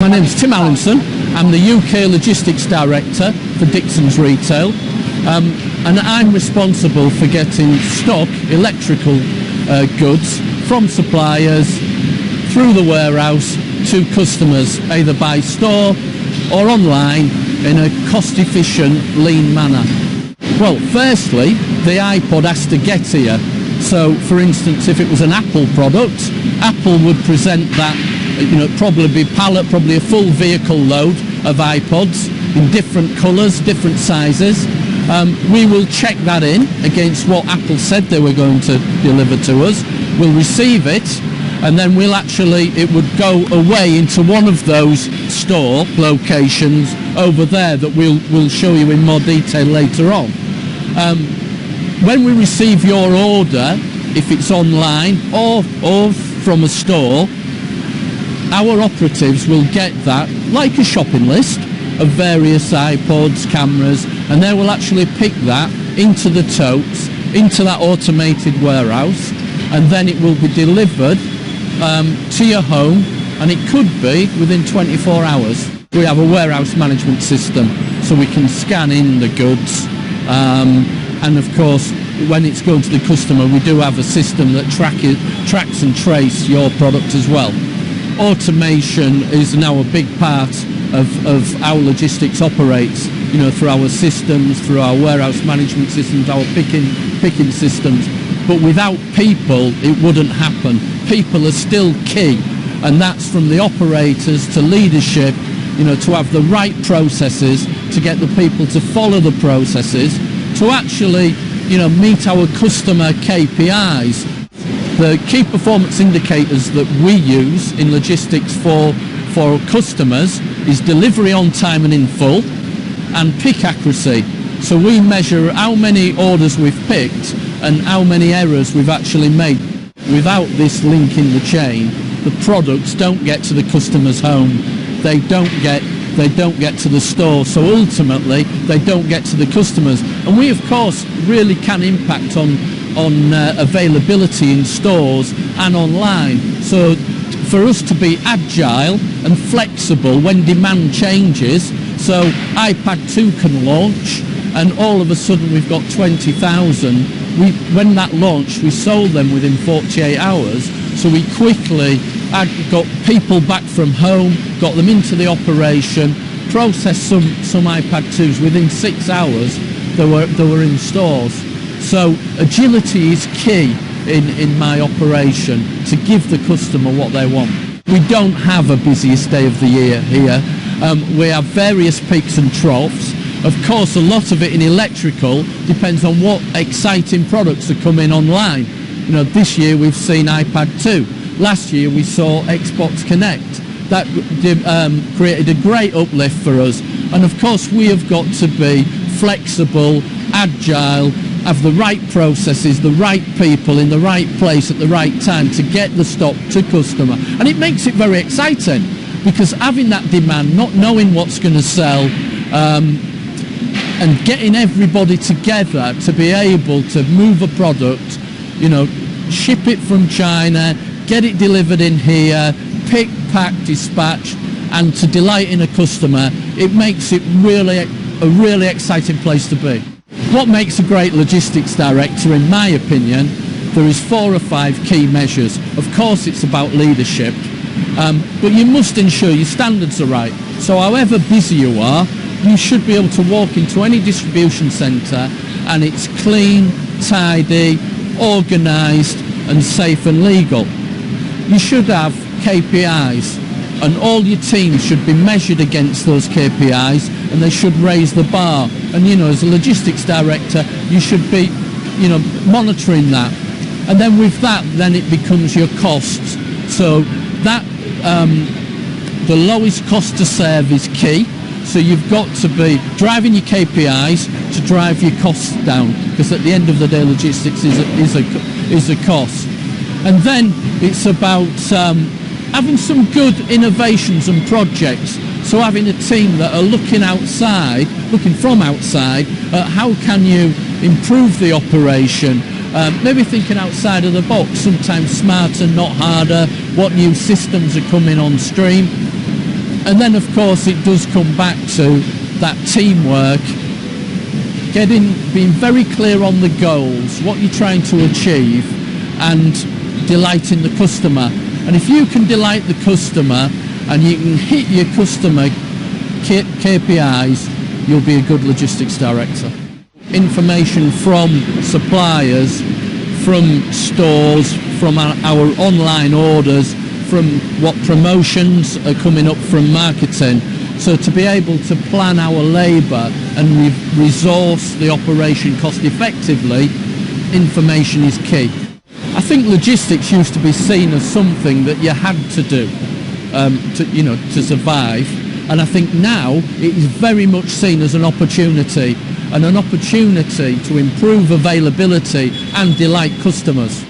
My name's Tim Allinson. I'm the UK Logistics Director for Dixons Retail, and I'm responsible for getting stock, electrical goods from suppliers through the warehouse to customers, either by store or online in a cost-efficient, lean manner. Well, firstly, the iPod has to get here. So, for instance, if it was an Apple product, Apple would present that, probably be pallet, probably a full vehicle load of iPods in different colours, different sizes. We will check that in against what Apple said they were going to deliver to us. We'll receive it, and then it would go away into one of those store locations over there that we'll show you in more detail later on. When we receive your order, if it's online or from a store, our operatives will get that like a shopping list of various iPods, cameras, and they will actually pick that into the totes, into that automated warehouse, and then it will be delivered to your home, and it could be within 24 hours. We have a warehouse management system, so we can scan in the goods, and of course when it's going to the customer, we do have a system that tracks and traces your product as well. Automation is now a big part of how logistics operates, through our systems, through our warehouse management systems, our picking systems. But without people, it wouldn't happen. People are still key, and that's from the operators to leadership, to have the right processes, to get the people to follow the processes, to actually, meet our customer KPIs. The key performance indicators that we use in logistics for customers is delivery on time and in full, and pick accuracy. So we measure how many orders we've picked and how many errors we've actually made. Without this link in the chain, the products don't get to the customer's home. They don't get to the store, so ultimately they don't get to the customers. And we of course really can impact on availability in stores and online. So for us to be agile and flexible when demand changes, so iPad 2 can launch and all of a sudden we've got 20,000. When that launched, we sold them within 48 hours, so we quickly got people back from home, got them into the operation, processed some iPad 2s. Within 6 hours they were in stores. So agility is key in my operation to give the customer what they want. We don't have a busiest day of the year here. We have various peaks and troughs. Of course, a lot of it in electrical depends on what exciting products are coming online. This year we've seen iPad 2. Last year we saw Xbox Connect. That created a great uplift for us. And of course we have got to be flexible, agile, have the right processes, the right people in the right place at the right time to get the stock to customer. And it makes it very exciting, because having that demand, not knowing what's going to sell, and getting everybody together to be able to move a product, ship it from China, get it delivered in here, pick, pack, dispatch, and to delight in a customer, it makes it a really exciting place to be. What makes a great logistics director, in my opinion, there is 4 or 5 key measures. Of course it's about leadership, but you must ensure your standards are right. So however busy you are, you should be able to walk into any distribution centre and it's clean, tidy, organised and safe and legal. You should have KPIs, and all your teams should be measured against those KPIs, and they should raise the bar. And as a logistics director, you should be monitoring that. And then with that, then it becomes your costs. So that the lowest cost to serve is key. So you've got to be driving your KPIs to drive your costs down, because at the end of the day, logistics is a cost. And then it's about having some good innovations and projects. So having a team that are looking from outside, how can you improve the operation? Maybe thinking outside of the box, sometimes smarter, not harder. What new systems are coming on stream? And then of course it does come back to that teamwork, being very clear on the goals, what you're trying to achieve, and delighting the customer. And if you can delight the customer and you can hit your customer KPIs, you'll be a good logistics director. Information from suppliers, from stores, from our online orders, from what promotions are coming up from marketing. So to be able to plan our labour and resource the operation cost effectively, information is key. I think logistics used to be seen as something that you had to do to survive, and I think now it is very much seen as an opportunity, and an opportunity to improve availability and delight customers.